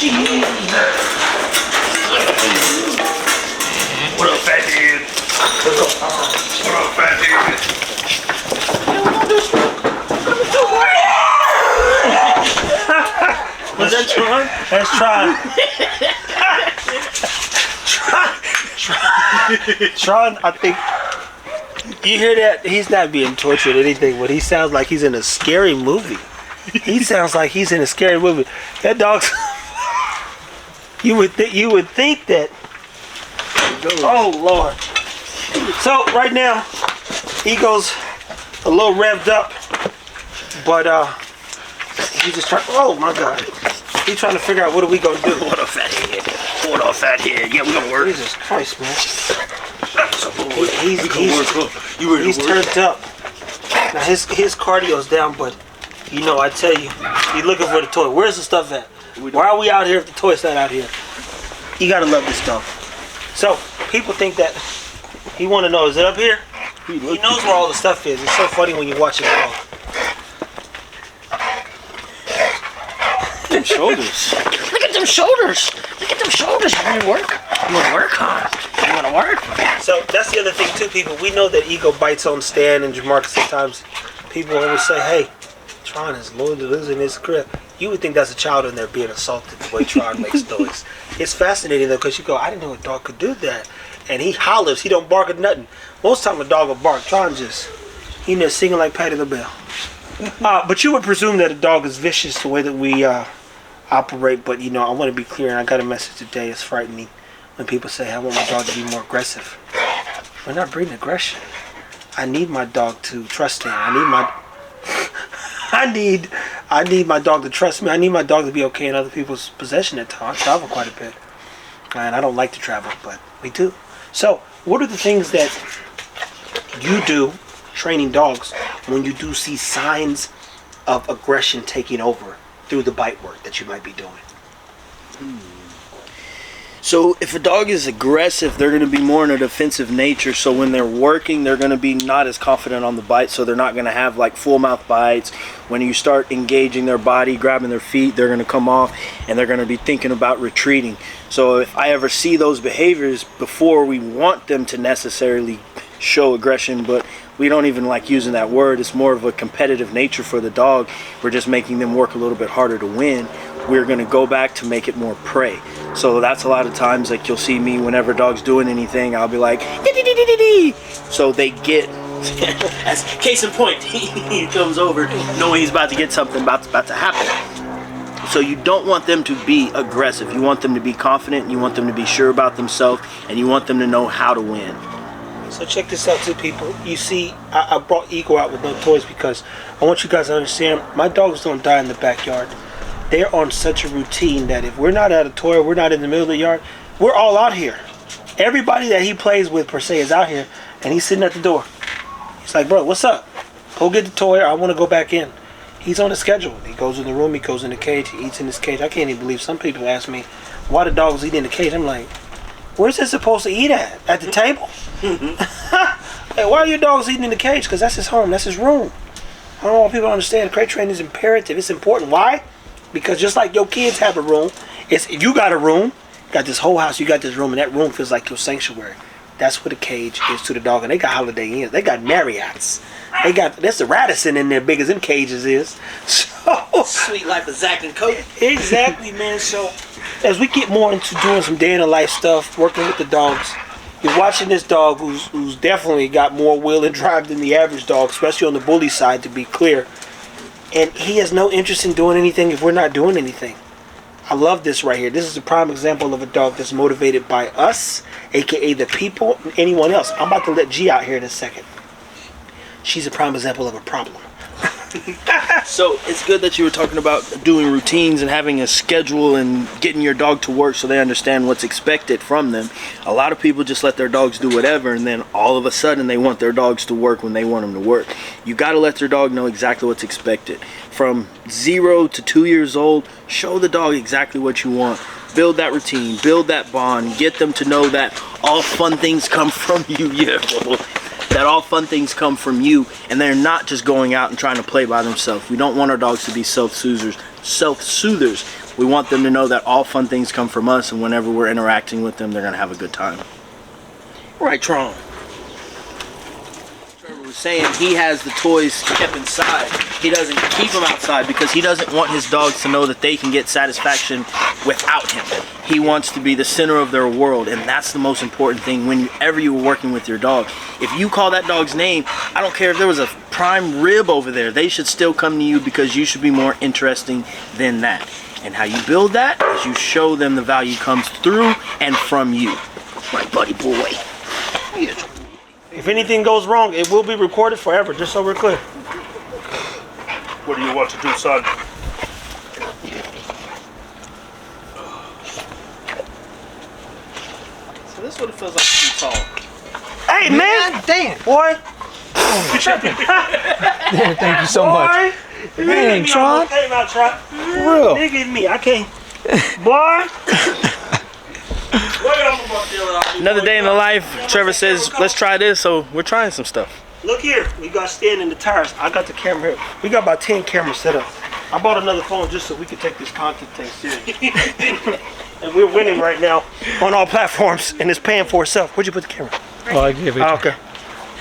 What up, fat dude? What up, fat dude? Was that Tron? That's Tron. Tron, I think, you hear that? He's not being tortured or anything, but he sounds like he's in a scary movie. He sounds like he's in a scary movie. That dog's... You would think that... Oh, Lord. So, right now, Ego's a little revved up, but, he's just trying... Oh, my God. He's trying to figure out what are we going to do. What a fat head. What a fat head. Yeah, we gonna work. Jesus Christ, man. He's He's turned up. Now his cardio's down, but you know, I tell you, he's looking for the toy. Where's the stuff at? Why are we out here if the toy's not out here? You gotta love this dog. So people think that he want to know, is it up here? He knows where all the stuff is. It's so funny when you watch it all. Them shoulders. Look at them shoulders. Look at them shoulders. You wanna work? You wanna work, huh? You wanna work? So that's the other thing too, people. We know that Ego bites on Stan and Jamarcus sometimes. People always say, hey, Tron is losing his grip. You would think that's a child in there being assaulted the way Tron makes noise. It's fascinating though, because you go, I didn't know a dog could do that. And he hollers, he don't bark at nothing. Most time a dog will bark. Tron just, he in there singing like Patty LaBelle. But you would presume that a dog is vicious the way that we operate, but you know, I want to be clear, and I got a message today. It's frightening when people say, I want my dog to be more aggressive. We're not breeding aggression. I need my dog to trust him. I need my dog to trust me. I need my dog to be okay in other people's possession at times. I travel quite a bit, and I don't like to travel, but we do. So what are the things that you do training dogs when you do see signs of aggression taking over through the bite work that you might be doing? So if a dog is aggressive, they're going to be more in a defensive nature. So when they're working, they're going to be not as confident on the bite. So they're not going to have like full mouth bites. When you start engaging their body, grabbing their feet, they're going to come off and they're going to be thinking about retreating. So if I ever see those behaviors before we want them to necessarily show aggression, but we don't even like using that word. It's more of a competitive nature for the dog. We're just making them work a little bit harder to win. We're going to go back to make it more prey. So that's a lot of times, like you'll see me whenever dog's doing anything, I'll be like, dee-dee-dee-dee-dee. So they get, as case in point, he comes over knowing he's about to get something about to happen. So you don't want them to be aggressive. You want them to be confident. You want them to be sure about themselves, and you want them to know how to win. So check this out too, people. You see, I brought Ego out with no toys because I want you guys to understand, my dogs don't die in the backyard. They're on such a routine that if we're not at a toy, we're not in the middle of the yard, we're all out here. Everybody that he plays with, per se, is out here, and he's sitting at the door. He's like, bro, what's up? Go get the toy, or I want to go back in. He's on a schedule. He goes in the room, he goes in the cage, he eats in his cage. I can't even believe some people ask me, why the dogs eat in the cage? I'm like, where's it supposed to eat at? At the table? Hey, why are your dogs eating in the cage? Because that's his home, that's his room. I don't want people to understand, crate training is imperative. It's important. Why? Because just like your kids have a room, you got a room, you got this whole house, you got this room, and that room feels like your sanctuary. That's what a cage is to the dog. And they got Holiday Inns. They got Marriotts. There's a Radisson in there big as them cages is. So Sweet life of Zach and Cody. Exactly, man. So as we get more into doing some day in the life stuff, working with the dogs, you're watching this dog who's definitely got more will and drive than the average dog, especially on the bully side, to be clear. And he has no interest in doing anything if we're not doing anything. I love this right here. This is a prime example of a dog that's motivated by us, aka the people, and anyone else. I'm about to let G out here in a second. She's a prime example of a problem. So it's good that you were talking about doing routines and having a schedule and getting your dog to work so they understand what's expected from them. A lot of people just let their dogs do whatever, and then all of a sudden they want their dogs to work when they want them to work. You got to let your dog know exactly what's expected. From 0 to 2 years old, show the dog exactly what you want. Build that routine, build that bond, get them to know that all fun things come from you. Yeah, that all fun things come from you, and they're not just going out and trying to play by themselves. We don't want our dogs to be self-soothers. We want them to know that all fun things come from us, and whenever we're interacting with them, they're gonna have a good time. Right, Tron. Trevor was saying he has the toys kept inside. He doesn't keep them outside because he doesn't want his dogs to know that they can get satisfaction without him. He wants to be the center of their world, and that's the most important thing whenever you're working with your dog. If you call that dog's name, I don't care if there was a prime rib over there, they should still come to you because you should be more interesting than that. And how you build that is you show them the value comes through and from you. My buddy boy. If anything goes wrong, it will be recorded forever, just so we're clear. What do you want to do, son? So this is what it feels like to be tall. Hey, man! Damn. Boy! Thank you so much. Dang, Tron. Came out, Tron. For real. Nigga, me, I can't. Boy! Another day in the life, Trevor says, let's try this, so we're trying some stuff. Look here, we got stand in the tires. I got the camera here. We got about 10 cameras set up. I bought another phone just so we could take this content thing seriously. And we're winning right now on all platforms, and it's paying for itself. Where'd you put the camera? Oh, I give it. Okay.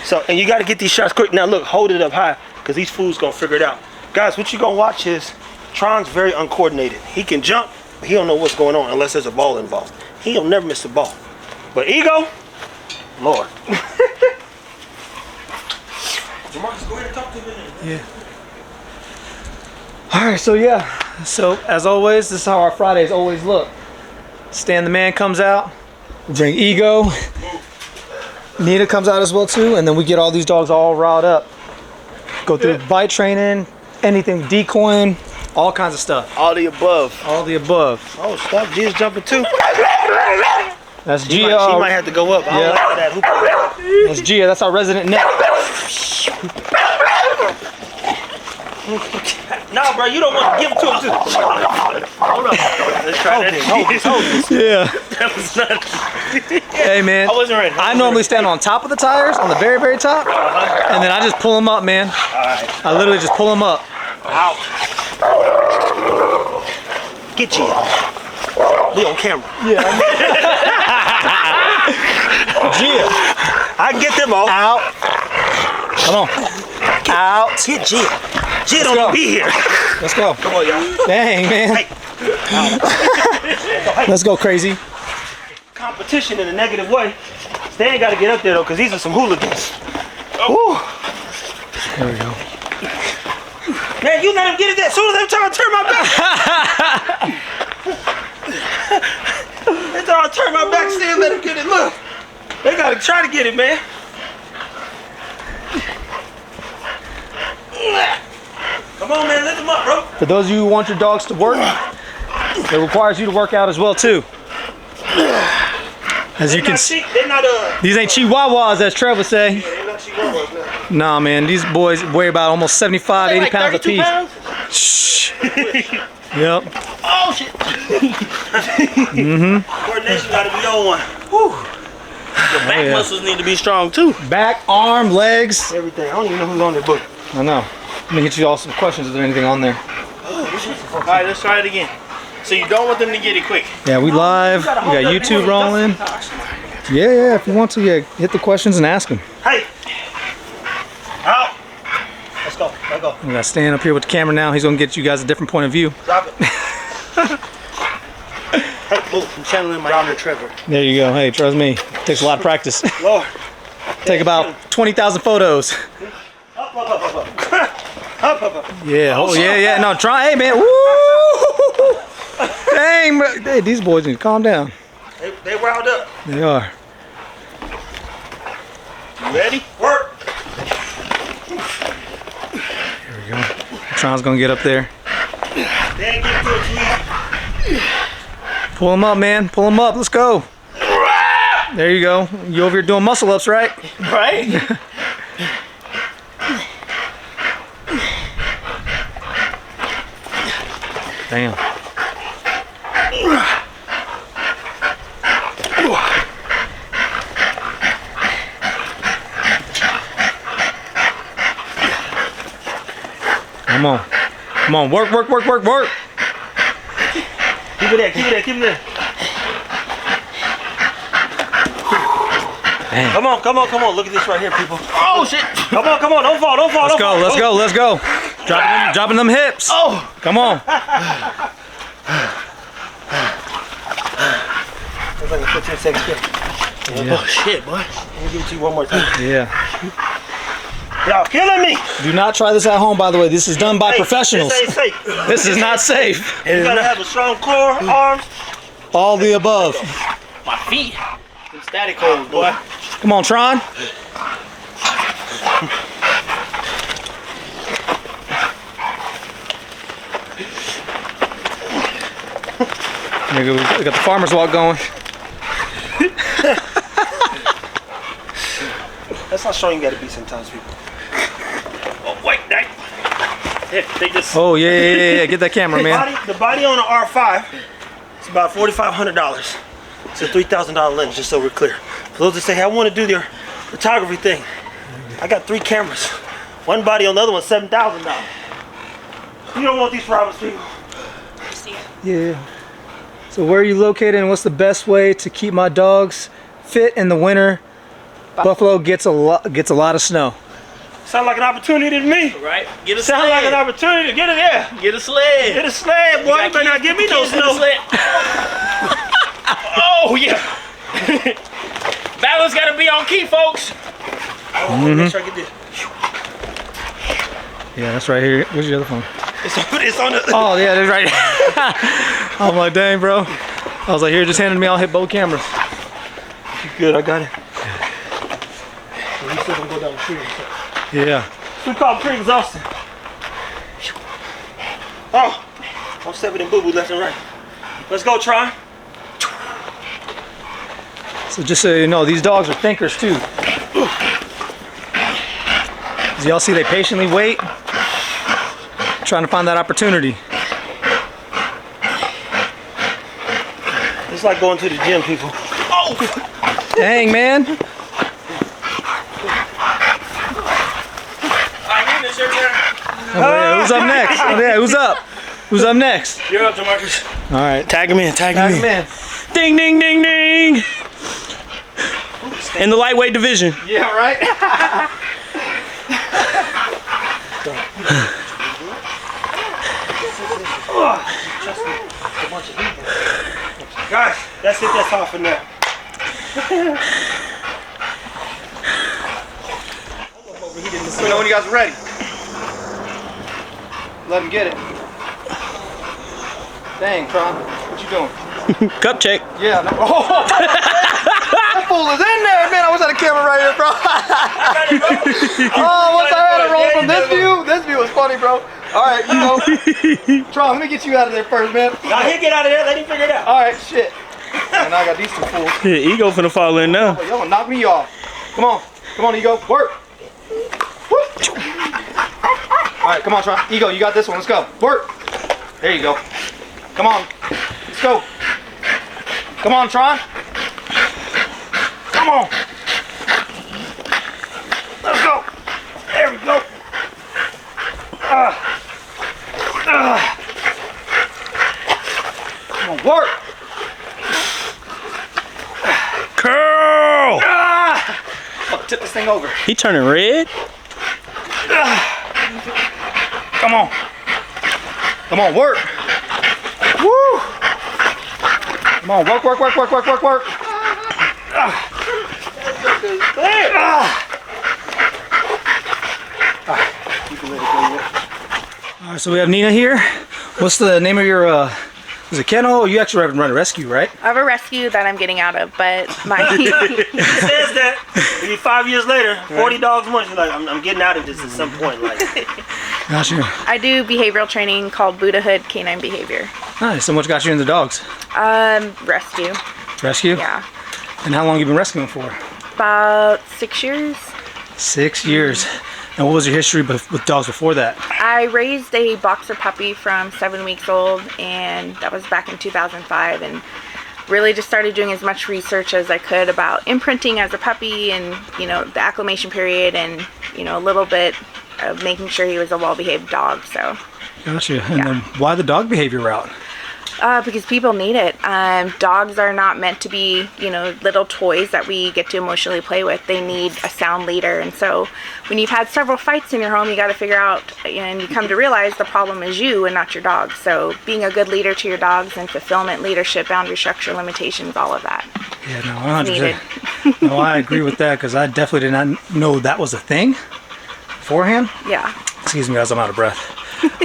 So, and you got to get these shots quick. Now look, hold it up high, because these fools going to figure it out. Guys, what you going to watch is, Tron's very uncoordinated. He can jump, but he don't know what's going on unless there's a ball involved. He'll never miss the ball. But Ego, Lord. Marcus, go ahead and talk to him. Yeah. All right, so yeah. So as always, this is how our Fridays always look. Stan the man comes out. We bring Ego. Nita comes out as well too, and then we get all these dogs all riled up. Go through bite training, anything, decoying, all kinds of stuff. All the above. All the above. Oh, stop. Gia's jumping too. That's She Gia. might have to go up. I don't Yeah. like that. That's Gia. That's our resident net. No, bro, you don't want to give it to him. Hold up. Let's try that. Hold this. Yeah. That was not. Hey man. I wasn't ready. I normally stand on top of the tires, on the very, very top, and then I just pull them up, man. Alright. I literally just pull them up. Out. Get Gia. We on camera. Gia, I can get them all. out. Come on. Out. Get Gia. Gia go. don't be here. Let's go. Come on, y'all. Dang, man. Hey. Let's go crazy. Competition in a negative way. Stan got to get up there though, because these are some hooligans. Woo. There we go. Man, you let him get it there. As soon as they try to turn my back. They try to turn my back, Stan let him get it. Look. They got to try to get it, man. Come on, man. Lift them up, bro. For those of you who want your dogs to work, it requires you to work out as well too. As you can see, They're not, these ain't chihuahuas, as Trev would say. they're not chihuahuas now. Nah, man, these boys weigh about almost 75, 80 pounds a piece. Pounds? Shh. Yep. Oh shit. Coordination got to be on one. The back muscles need to be strong too. Back, arm, legs. Everything. I don't even know who's on their book. I know. Let me get you all some questions. Is there anything on there? All right, let's try it again. So you don't want them to get it quick. Yeah, we live. We got YouTube rolling. Yeah, if you want to, yeah, hit the questions and ask them. Hey. Out. Let's go. Let's go. We got Stan up here with the camera now. He's gonna get you guys a different point of view. Drop it. Hey, move. I'm channeling my inner Trevor. There you go. Hey, trust me. Takes a lot of practice. Lord. Take about 20,000 photos. Up, up, up, up, up. Up, up, up. Yeah. Oh, yeah. No, try. Hey, man. Woo! Dang, bro. Hey, these boys need to calm down. They riled up. They are. You ready? Work. Here we go. Tron's gonna get up there. They ain't getting to it too easy. Pull him up, man. Pull him up. Let's go. There you go. You over here doing muscle ups, right? Right? Damn. Come on. Come on. Work, work, work, work, work. Keep it there, keep it there, keep it there. Damn. Come on, come on, come on. Look at this right here, people. Oh shit! Come on, come on. Don't fall, don't fall, Let's don't fall. go, let's go, let's go. Dropping them hips. Oh! Come on. It's like a 15 second skip. Yeah. Oh shit, boy! Let me give it to you one more time. Yeah. Y'all killing me. Do not try this at home, by the way. This is done by Hey, professionals. This ain't safe. This is not safe. You gotta have a strong core, arms. All the above. My feet. Them static holes, boy. Come on, Tron. There we got the farmer's walk going. That's how strong you gotta be sometimes, people. Oh wait, dang. Here, take this. Oh, yeah. Get that camera, man. The body on an R5 is about $4,500. It's a $3,000 lens, just so we're clear. For those that say, hey, I want to do their photography thing, I got 3 cameras. One body on the other one, $7,000. You don't want these problems, people. Yeah. So where are you located and what's the best way to keep my dogs fit in the winter? Buffalo gets a lot of snow. Sound like an opportunity to me. Right? Get a Sound sled. like an opportunity to get it there. Get a sled. Get a sled, boy. You better not give me no snow. Oh yeah. Balance gotta be on key, folks. Make sure I get this. Yeah, that's right here. Where's your other phone? It's on the. Oh, yeah, that's right. I'm like, dang, bro. I was like, here, just handed me. I'll hit both cameras. Good, I got it. You still gonna go down the street. Yeah. We call it pre-exhausting. Oh, I'm stepping in boo-boo left and right. Let's go, Tron. So just so you know, these dogs are thinkers too. As y'all see, they patiently wait, trying to find that opportunity. It's like going to the gym, people. Oh! Dang, man. Oh, yeah, who's up next? Oh, yeah, who's up? Who's up next? You're up, Demarcus. All right. Tag him in, tag Tag him him in. in. Ding, ding, ding, ding. In the lightweight division. Yeah, right? Guys, that's it. That's all for now. Let me know when you guys are ready. Let him get it. Dang, Tron. What you doing? Cup check. Yeah. No. Oh, that fool is in there, man. I wish I had a camera right here, bro. Oh, once I had it roll from this view was funny, bro. All right, you know. Tron, let me get you out of there first, man. Now he'll get out of there. Let him figure it out. All right, shit. And I got these two fools. Yeah, ego finna fall in now. Y'all gonna knock me off. Come on, Ego. Work. Woo. All right, come on, Tron. Ego, you got this one. Let's go. Work. There you go. Come on. Let's go. Come on, Tron. Come on. Let's go. There we go. Come on, work. Curl! Fuck, tip this thing over. He turning red? Come on. Come on, work. Woo. Come on, work. All right, so we have Nina here. What's the name of your, is it kennel? You actually run a rescue, right? I have a rescue that I'm getting out of, but my He says that. Maybe 5 years later, 40 dogs more. She's like, I'm getting out of this at some point. Like, Gotcha. I do behavioral training called Buddhahood Canine Behavior. Nice. And what got you into dogs? Rescue. Rescue? Yeah. And how long you been rescuing for? About 6 years. 6 years. And what was your history with dogs before that? I raised a boxer puppy from 7 weeks old, and that was back in 2005, and really just started doing as much research as I could about imprinting as a puppy and, you know, the acclimation period and, you know, a little bit of making sure he was a well-behaved dog, so. Gotcha. And then why the dog behavior route? Because people need it. Dogs are not meant to be, little toys that we get to emotionally play with. They need a sound leader. And so when you've had several fights in your home, you got to figure out, and you come to realize the problem is you and not your dog. So being a good leader to your dogs and fulfillment, leadership, boundary structure, limitations, all of that. Yeah, no, 100%. No, I agree with that because I definitely did not know that was a thing beforehand. Yeah. Excuse me, guys, I'm out of breath.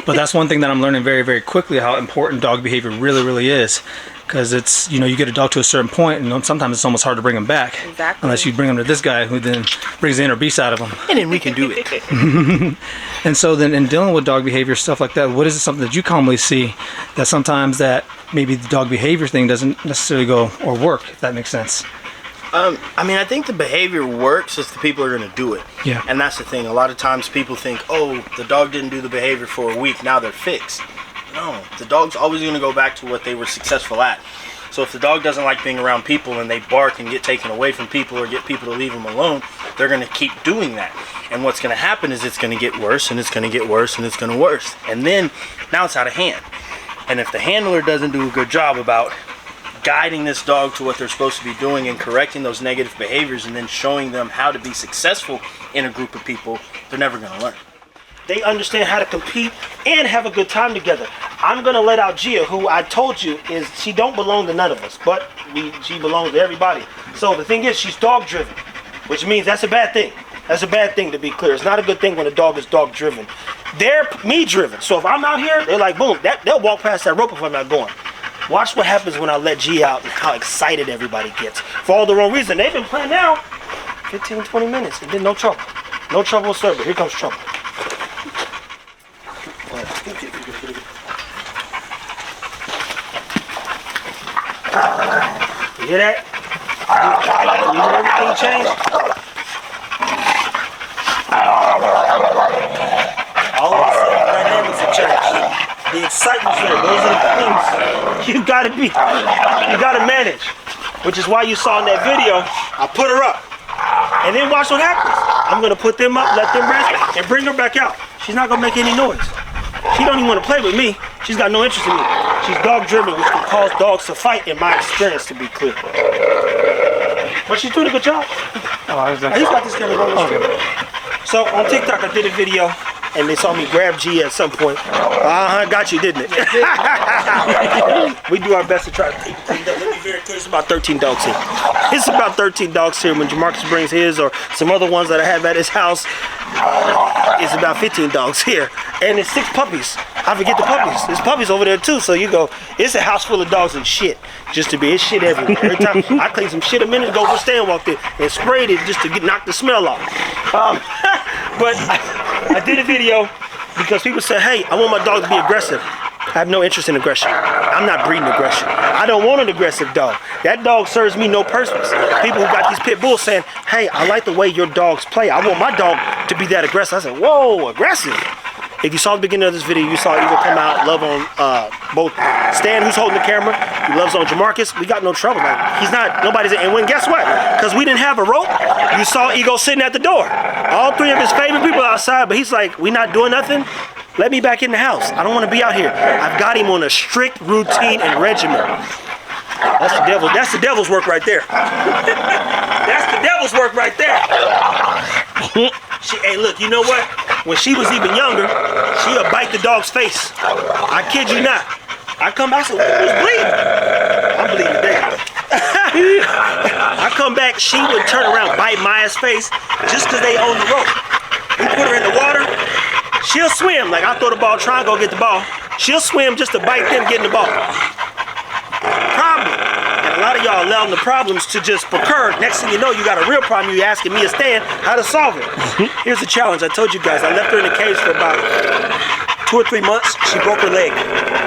But that's one thing that I'm learning very, very quickly, how important dog behavior really, really is. Because it's, you get a dog to a certain point, and sometimes it's almost hard to bring him back. Exactly. Unless you bring him to this guy who then brings the inner beast out of him. And then we can do it. And so then in dealing with dog behavior, stuff like that, what is it something that you commonly see that sometimes that maybe the dog behavior thing doesn't necessarily go or work, if that makes sense? I think the behavior works if the people are going to do it. Yeah. And that's the thing. A lot of times people think, oh, the dog didn't do the behavior for a week, now they're fixed. No, the dog's always going to go back to what they were successful at. So if the dog doesn't like being around people and they bark and get taken away from people or get people to leave them alone, they're going to keep doing that. And what's going to happen is it's going to get worse and it's going to get worse and it's going to worse. And then now it's out of hand. And if the handler doesn't do a good job about guiding this dog to what they're supposed to be doing and correcting those negative behaviors and then showing them how to be successful in a group of people, they're never going to learn. They understand how to compete and have a good time together. I'm gonna let out Gia, who I told you is she don't belong to none of us, but she belongs to everybody. So the thing is, she's dog driven, which means that's a bad thing. That's a bad thing, to be clear. It's not a good thing when a dog is dog driven. They're me driven. So if I'm out here, they're like, boom, they'll walk past that rope if I'm not going. Watch what happens when I let G out and how excited everybody gets. For all the wrong reason. They've been playing now 15, 20 minutes and been no trouble. No trouble whatsoever. Here comes trouble. You hear that? You hear everything change? All of a sudden, dynamics have changed. The excitement's there. Those are the things you gotta manage. Which is why you saw in that video, I put her up. And then watch what happens. I'm gonna put them up, let them rest, and bring her back out. She's not gonna make any noise. She don't even want to play with me. She's got no interest in me. She's dog driven, which can cause dogs to fight in my experience, to be clear. But she's doing a good job. I just got this camera going. Okay. So on TikTok I did a video and they saw me grab G at some point. Got you, didn't it? We do our best to try to take things up. Let me be very clear, it's about 13 dogs here. It's about 13 dogs here. When Jamarcus brings his or some other ones that I have at his house, it's about 15 dogs here. And it's 6 puppies. I forget the puppies. There's puppies over there too. So you go, it's a house full of dogs and shit. Just to be, it's shit everywhere. Every time I cleaned some shit a minute ago, Stan walked in and sprayed it just to knock the smell off. But I did a video because people said, hey, I want my dog to be aggressive. I have no interest in aggression. I'm not breeding aggression. I don't want an aggressive dog. That dog serves me no purpose. People who got these pit bulls saying, hey, I like the way your dogs play. I want my dog to be that aggressive. I said, whoa, aggressive. If you saw the beginning of this video, you saw Eagle come out, love on both Stan, who's holding the camera, he loves on Jamarcus. We got no trouble. Like, he's not, nobody's, and when, guess what? Because we didn't have a rope, you saw Eagle sitting at the door. All 3 of his favorite people outside, but he's like, we not doing nothing? Let me back in the house. I don't want to be out here. I've got him on a strict routine and regimen. That's the devil. That's the devil's work right there. That's the devil's work right there. Hey, look, you know what? When she was even younger, she'll bite the dog's face. I kid you not. I come back, I said, who's bleeding? I'm bleeding today. I come back, she would turn around, bite Maya's face just because they own the rope. We put her in the water. She'll swim. Like, I throw the ball, try and go get the ball. She'll swim just to bite them getting the ball. Problem. And a lot of y'all allowing the problems to just occur. Next thing you know, you got a real problem. You asking me, Stan, how to solve it. Here's the challenge. I told you guys, I left her in the cage for about 2 or 3 months. She broke her leg.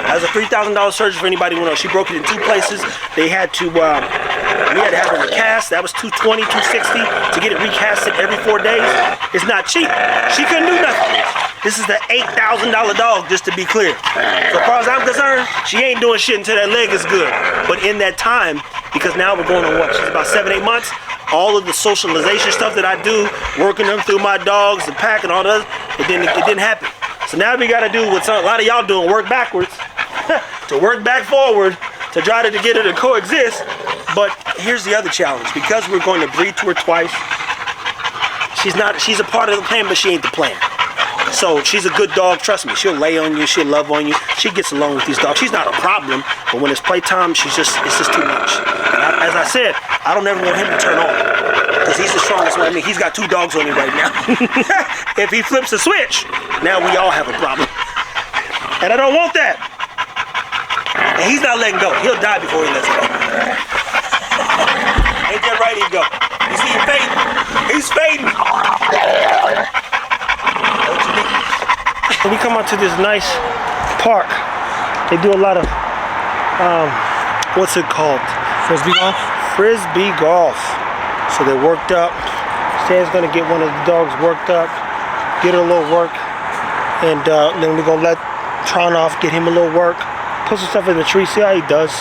That was a $3,000 surgery for anybody who knows. She broke it in 2 places. They had to, we had to have her recast. That was $220, $260 to get it recasted every 4 days. It's not cheap. She couldn't do nothing. This is the $8,000 dog, just to be clear. So as far as I'm concerned, she ain't doing shit until that leg is good. But in that time, because now we're going on what? She's about 7, 8 months. All of the socialization stuff that I do, working them through my dogs, the pack and all that, it didn't happen. So now we gotta do what a lot of y'all doing, work backwards. to work back forward to try to get her to coexist. But here's the other challenge. Because we're going to breed to her twice, she's a part of the plan, but she ain't the plan. So she's a good dog, trust me. She'll lay on you, she'll love on you. She gets along with these dogs. She's not a problem, but when it's playtime, it's just too much. And as I said, I don't ever want him to turn on, because he's the strongest one. I mean, he's got 2 dogs on him right now. If he flips the switch, now we all have a problem. And I don't want that. And he's not letting go. He'll die before he lets go. Ain't that right, Ego? You see him fading? He's fading. When we come out to this nice park, they do a lot of, what's it called? Frisbee golf? Frisbee golf. So they're worked up. Stan's gonna get one of the dogs worked up, get her a little work, and then we're gonna let Tron off, get him a little work, put some stuff in the tree, see how he does.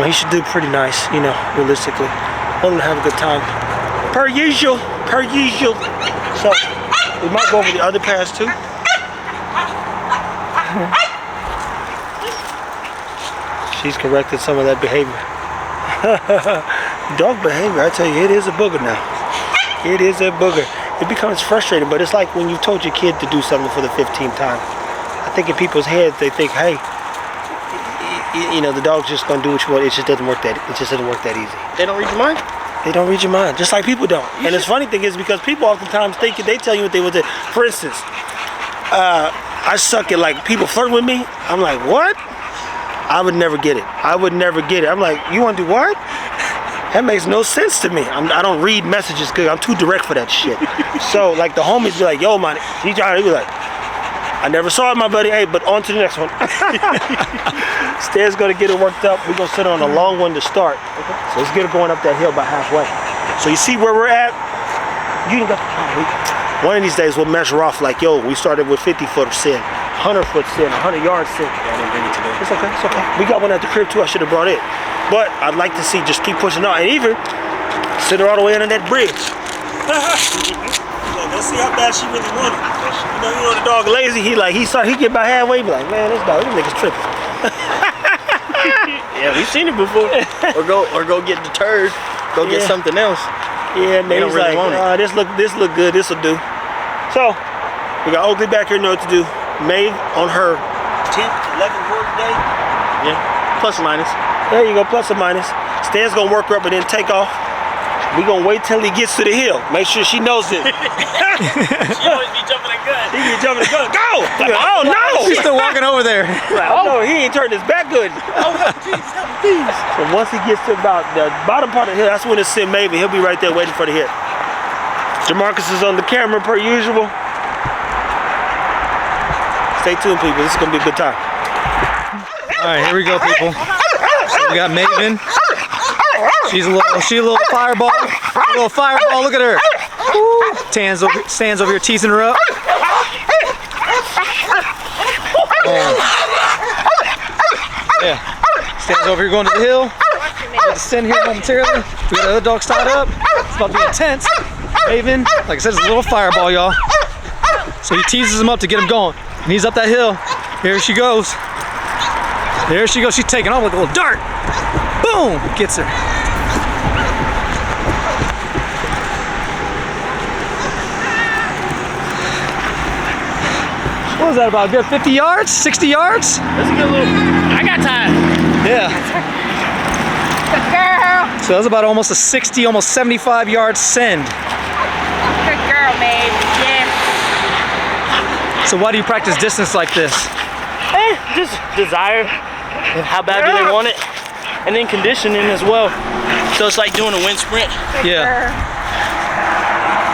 He should do pretty nice, you know, realistically. Want him to have a good time. Per usual, per usual. So we might go over the other paths too. She's corrected some of that behavior. Dog behavior, I tell you, it is a booger now. It is a booger. It becomes frustrating, but it's like when you've told your kid to do something for the 15th time. I think in people's heads, they think, hey, you know, the dog's just gonna do what you want. It just doesn't work that. It just doesn't work that easy. They don't read your mind? They don't read your mind, just like people don't. And the funny thing is, because people oftentimes think they tell you what they want to. For instance, I suck at, like, people flirt with me. I'm like, what? I would never get it. I would never get it. I'm like, you want to do what? That makes no sense to me. I don't read messages good. I'm too direct for that shit. So, like, the homies be like, yo, man, he trying to be like, I never saw it, my buddy. Hey, but on to the next one. Stan's gonna get it worked up. We're gonna sit on a long one to start. Okay. So let's get it going up that hill about halfway. So you see where we're at? You didn't got one of these days we'll measure off like, yo, we started with 50-foot sin, 100-foot sin, 100-yard sin. Yeah, I didn't bring it today. It's okay, it's okay. We got one at the crib too, I should have brought it. But I'd like to see, just keep pushing on, and even sit her all the way under that bridge. Let's see how bad she really wanted. You know the dog lazy. He get about halfway, be like, man, this nigga's tripping. Yeah, we've seen it before. or go get deterred. Go get something else. Yeah, and then he's really like, this look good. This'll do. So we got Oakley back here, know what to do. Maeve on her 10th, 11th work day. Yeah, plus or minus. There you go, plus or minus. Stan's gonna work her up and then take off. We gonna wait till he gets to the hill. Make sure she knows it. She always be jumping the gun. He be jumping the gun. Go! Oh no! She's still walking over there. Oh no, he ain't turned his back good. Oh, jeez, please. So once he gets to about the bottom part of the hill, that's when it's Sim maybe. He'll be right there waiting for the hit. Jamarcus is on the camera per usual. Stay tuned, people. This is gonna be a good time. All right, here we go, people. So we got Maven. She's a little fireball. A little fireball. Look at her. Woo. Stands over here teasing her up. Yeah. Stands over here going to the hill. We're going to descend here momentarily. We got the other dogs tied up. It's about to be intense. Maven, like I said, it's a little fireball, y'all. So he teases him up to get him going. And he's up that hill. Here she goes. There she goes. She's taking off like a little dart. Boom! Gets her. What was that about? Good 50 yards? 60 yards? Let's get a little. I got time. Yeah. Good girl. So that was about almost a 60, almost 75 yard send. Good girl, Maeve. Yeah. So why do you practice distance like this? Just desire. How bad do they want it? And then conditioning as well. So it's like doing a wind sprint. Good Yeah. girl.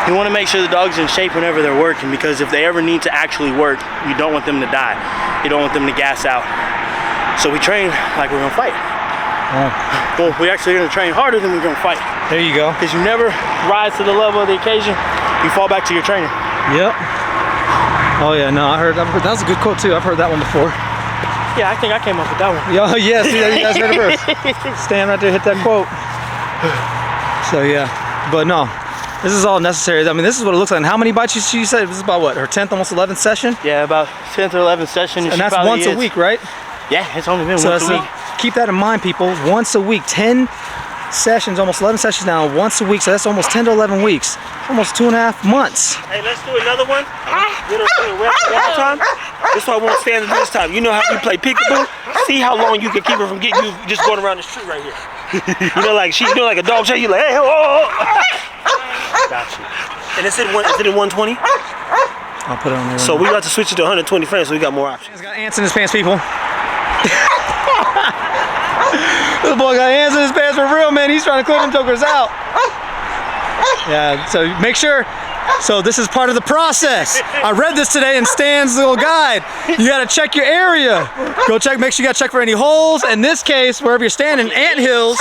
You want to make sure the dog's in shape whenever they're working, because if they ever need to actually work, you don't want them to die. You don't want them to gas out. So we train like we're gonna fight. Oh. Well, we actually are gonna train harder than we're gonna fight. There you go. Because you never rise to the level of the occasion, you fall back to your training. Yep. Oh yeah, no, I've heard that was a good quote too. I've heard that one before. Yeah, I think I came up with that one. Oh yeah, see that, you guys heard it first. Stan right there hit that quote. So yeah, but no, this is all necessary. I mean, this is what it looks like. And how many bites she said? This is about what, her 10th, almost 11th session? Yeah, about 10th or 11th session. And that's once a week, right? Yeah, it's only been So once a week. keep that in mind, people. Once a week, 10 sessions, almost 11 sessions now, once a week. So that's almost 10 to 11 weeks, almost 2.5 months. Hey, let's do another one. You know, one more time. This one I won't stand this time. You know how we play peekaboo? See how long you can keep her from getting you just going around the street right here. You know, like she doing like a dog show. You like, hey, oh. Got you. And is it 120? I'll put it on there. So we got to switch it to 120 frames, so we got more options. He's got ants in his pants, people. This boy got ants in his pants for real, man. He's trying to clear them jokers out. Yeah, so make sure. So this is part of the process. I read this today in Stan's little guide. You gotta check your area. Go check, make sure you gotta check for any holes. In this case, wherever you're standing, ant hills.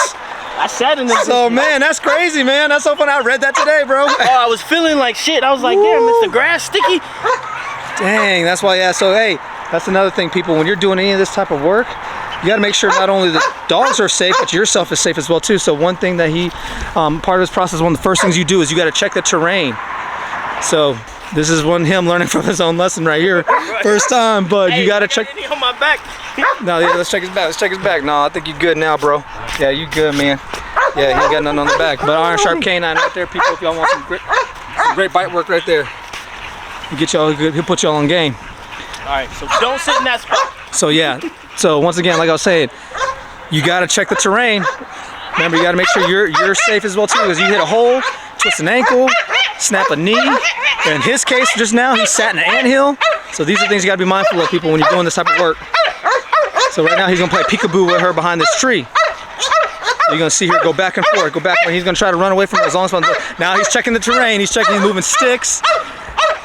I sat in this. So man, that's crazy, man. That's so fun. I read that today, bro. Oh, I was feeling like shit. I was like, damn, is the grass sticky? Dang, that's why, yeah. So hey, that's another thing, people. When you're doing any of this type of work, you got to make sure not only the dogs are safe, but yourself is safe as well too. So one thing that part of this process, one of the first things you do is you got to check the terrain. So this is him learning from his own lesson right here, first time. But you got to check. On my back. No, yeah, let's check his back. Let's check his back. No, I think you're good now, bro. Yeah, you good, man. Yeah, he ain't got nothing on the back. But Iron Sharp Canine right there, people. If y'all want some great bite work right there, he'll put y'all on game. All right, so don't sit in that spot. So yeah, so once again, like I was saying, you gotta check the terrain. Remember, you gotta make sure you're safe as well too, because you hit a hole, twist an ankle, snap a knee. In his case, just now, he sat in an anthill. So these are things you gotta be mindful of, people, when you're doing this type of work. So right now, he's gonna play peekaboo with her behind this tree. So you're gonna see her go back and forth, go back and forth. He's gonna try to run away from her as long as possible. Now he's checking the terrain. He's moving sticks.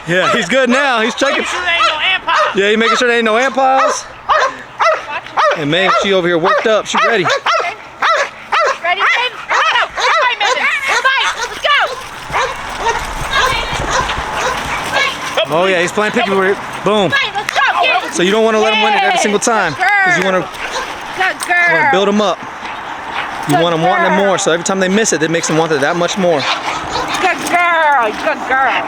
Yeah, he's good now. He's checking. Make sure there ain't no ant piles. Yeah, he's making sure there ain't no ant piles. And man, she over here worked up. She ready. Ready, babe? Let's go. 5 minutes. Let's go. Oh yeah, he's playing peekaboo. Boom. Let's go. Get it. So you don't want to let him win it every single time, because you want to Good girl. build them up. You want them wanting it more. So every time they miss it, it makes them want it that much more. Good girl. Good girl.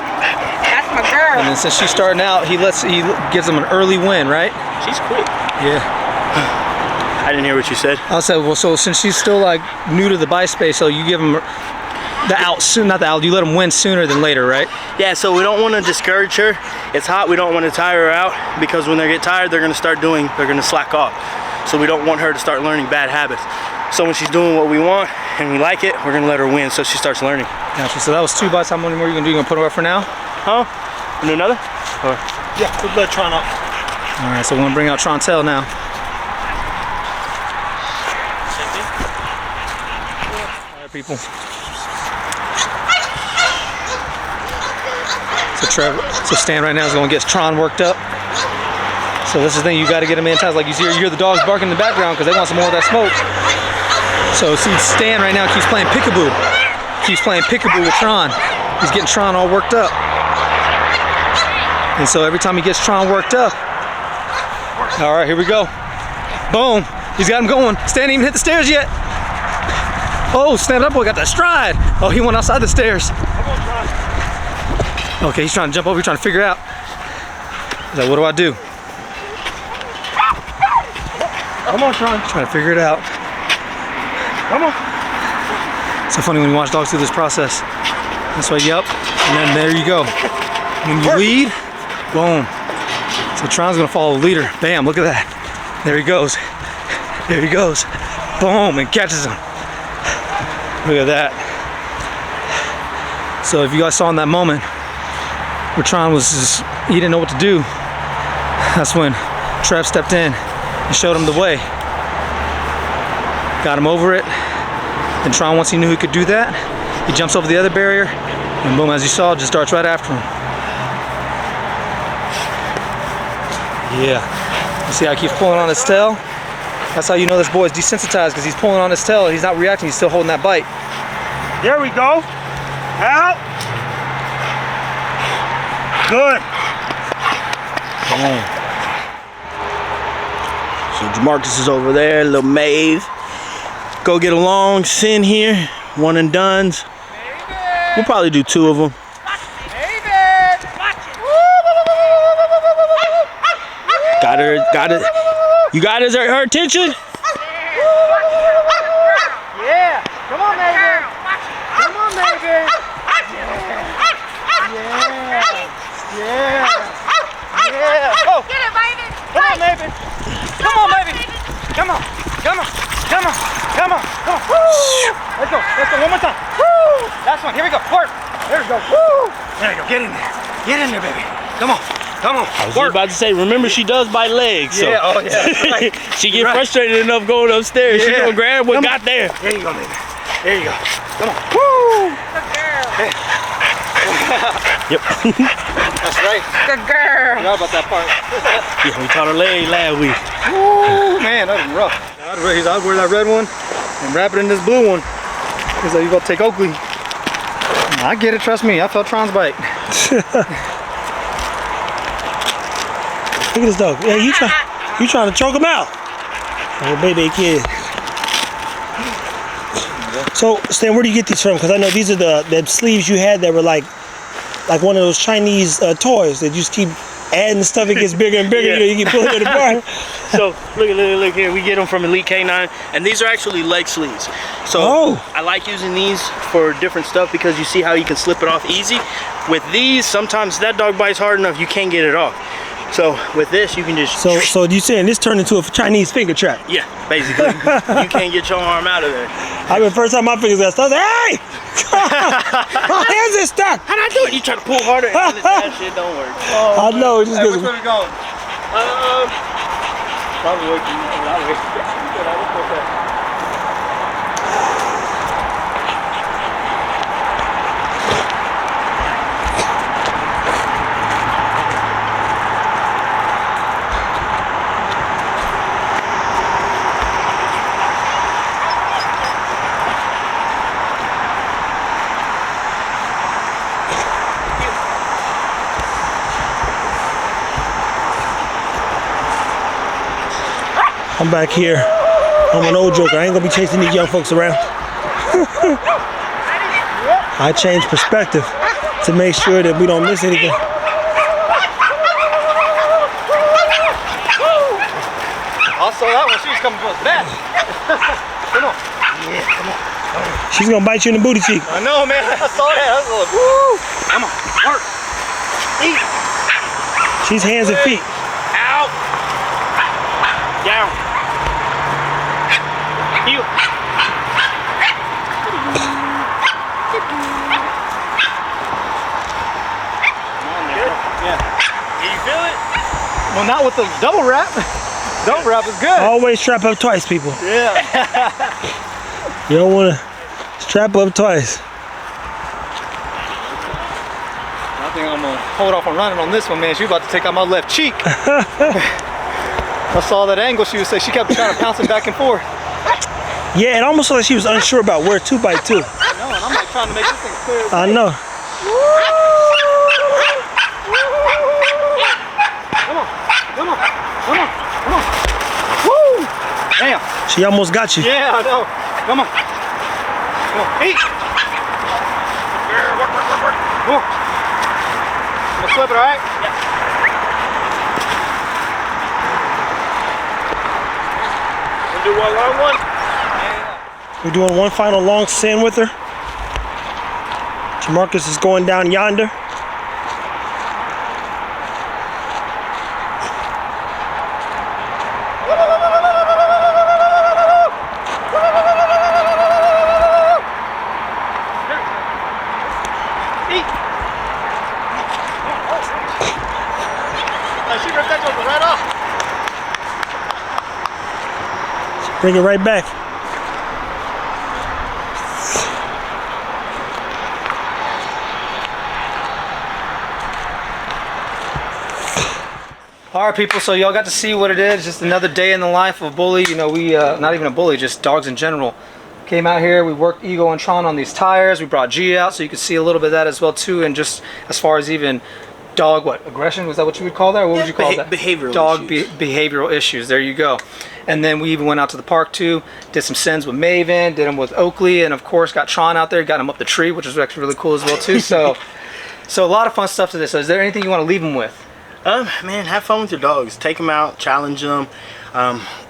That's my girl. And then since she's starting out, he gives them an early win, right? She's quick. Yeah. I didn't hear what you said. I said, well, so since she's still like new to the bite space, so you give them the out soon, not the out. You let them win sooner than later, right? Yeah, so we don't want to discourage her. It's hot. We don't want to tire her out, because when they get tired, they're going to slack off. So we don't want her to start learning bad habits. So when she's doing what we want and we like it, we're going to let her win so she starts learning. Gotcha. So that was 2 bites. How many more are you going to do? You going to put her up for now? Huh? And another? Or? Yeah, we'll let Tron off. All right, so we're going to bring out Trontel now. All right, people. So Stan right now is going to get Tron worked up. So this is the thing, you got to get them in times. Like you hear the dogs barking in the background because they want some more of that smoke. So see, Stan right now keeps playing peekaboo. Keeps playing peekaboo with Tron. He's getting Tron all worked up. And so every time he gets Tron worked up, all right, here we go. Boom, he's got him going. Stan didn't even hit the stairs yet. Oh, snap, that boy got that stride. Oh, he went outside the stairs. Okay, he's trying to jump over, he's trying to figure out. He's like, what do I do? Come on, Tron. Trying to figure it out. Come on. It's so funny when you watch dogs through this process. This way, yep. And then there you go. When you lead, boom. So Tron's gonna follow the leader. Bam, look at that. There he goes. There he goes. Boom, and catches him. Look at that. So if you guys saw in that moment where Tron was just, he didn't know what to do, that's when Trev stepped in and showed him the way. Got him over it. And Tron, once he knew he could do that, he jumps over the other barrier, and boom, as you saw, just starts right after him. Yeah. You see how he keeps pulling on his tail? That's how you know this boy is desensitized, because he's pulling on his tail. He's not reacting, he's still holding that bite. There we go. Out. Good. Boom. So Jamarcus is over there, little Maeve. Go get a long sin here, one and dones. We'll probably do 2 of them. Got her. You got her attention? Yeah. Come on, Megan. Come on, Megan. Yeah. Oh. Get it, Maven. Come on, Maven. Come on, Maven. Come on. Come on. Come on. Come on. Come on. Woo. Let's go. Let's go. One more time. Woo. Last one. Here we go. Work. There we go. Woo. There you go. Get in there. Get in there, baby. Come on. Come on. I was just about to say, remember she does bite legs. So. Yeah. Oh, yeah. Right. She get frustrated enough going upstairs. Yeah. She gonna grab what got there. There you go, baby. There you go. Come on. Woo. Good girl. Hey. Yep. That's right. Good girl. Forgot about that part. Yeah, we taught her leg last week. Woo, man, that was rough. I'd wear that red one and wrap it in this blue one. He's like, you gonna take Oakley. I get it, trust me. I felt Tron's bite. Look at this dog. Yeah, you trying to choke him out. Oh, baby kid. So, Stan, where do you get these from? Because I know these are the sleeves you had that were like one of those Chinese toys that you just keep adding stuff. It gets bigger and bigger. Yeah. You keep pulling it apart. So look here. We get them from Elite K9, and these are actually leg sleeves. So I like using these for different stuff because you see how you can slip it off easy. With these, sometimes that dog bites hard enough you can't get it off. So with this, you can just. So you saying this turned into a Chinese finger trap? Yeah, basically. You can't get your arm out of there. I mean, first time my fingers got stuck, I was like, hey, my hands are stuck. How'd I do it? You try to pull harder, and that shit don't work. I know. It just Hey, goes. which way we going? Probably that way. I'm back here. I'm an old joker. I ain't gonna be chasing these young folks around. I change perspective to make sure that we don't miss anything. I saw that one. She was coming for us back. Come on. Yeah, come on. She's gonna bite you in the booty cheek. I know, man. I saw that. I was like, woo. Come on. Work. Eat. She's hands and feet. Out. Down. Heel. Yeah. Can you feel it? Well, not with the double wrap. Double wrap is good. Always strap up twice, people. Yeah. You don't wanna strap up twice. I think I'm gonna hold off on running on this one, man. She was about to take out my left cheek. I saw that angle. She kept trying to pounce it back and forth. Yeah, it almost looked like she was unsure about where to bite too. I know, and I'm like trying to make this thing clear. I know. Come on, come on, come on, come on. Woo! Damn. She almost got you. Yeah, I know. Come on. Come on. Eat. Work. Come on. I'm gonna slip it, all right? We'll do one long one. We're doing one final long send with her. Jamarcus is going down yonder. She ripped that joke right off. Bring it right back. All right, people, so y'all got to see what it is. Just another day in the life of a bully. You know, we, not even a bully, just dogs in general. Came out here, we worked Ego and Tron on these tires. We brought G out so you could see a little bit of that as well too. And just as far as even dog, aggression? Was that what you would call that? Or what would you call that? Behavioral dog issues. Behavioral issues. There you go. And then we even went out to the park too, did some sends with Maven, did them with Oakley, and of course got Tron out there, got him up the tree, which was actually really cool as well too. So a lot of fun stuff to this. So is there anything you want to leave them with? Man, have fun with your dogs. Take them out, challenge them.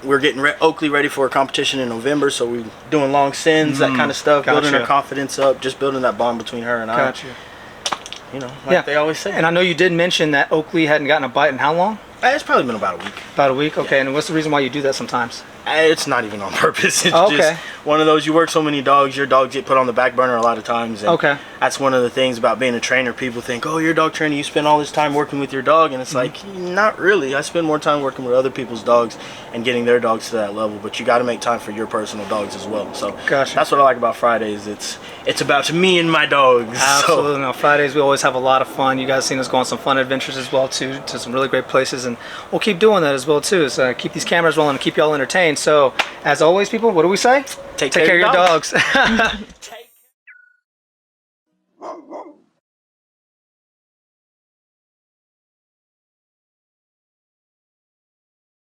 We're getting Oakley ready for a competition in November, so we're doing long sins, that kind of stuff, building her confidence up, just building that bond between her and I. Gotcha. You know, like they always say. And I know you did mention that Oakley hadn't gotten a bite in how long? It's probably been about a week. About a week? Okay, and what's the reason why you do that sometimes? It's not even on purpose. It's just one of those, you work so many dogs, your dogs get put on the back burner a lot of times. And that's one of the things about being a trainer. People think, oh, you're a dog trainer, you spend all this time working with your dog. And it's like, not really. I spend more time working with other people's dogs and getting their dogs to that level. But you got to make time for your personal dogs as well. So that's what I like about Fridays. It's about me and my dogs. Absolutely. So. No, Fridays we always have a lot of fun. You guys seen us go on some fun adventures as well too, to some really great places, and we'll keep doing that as well too. So keep these cameras rolling and keep y'all entertained. So as always, people, what do we say? Take care of your dogs.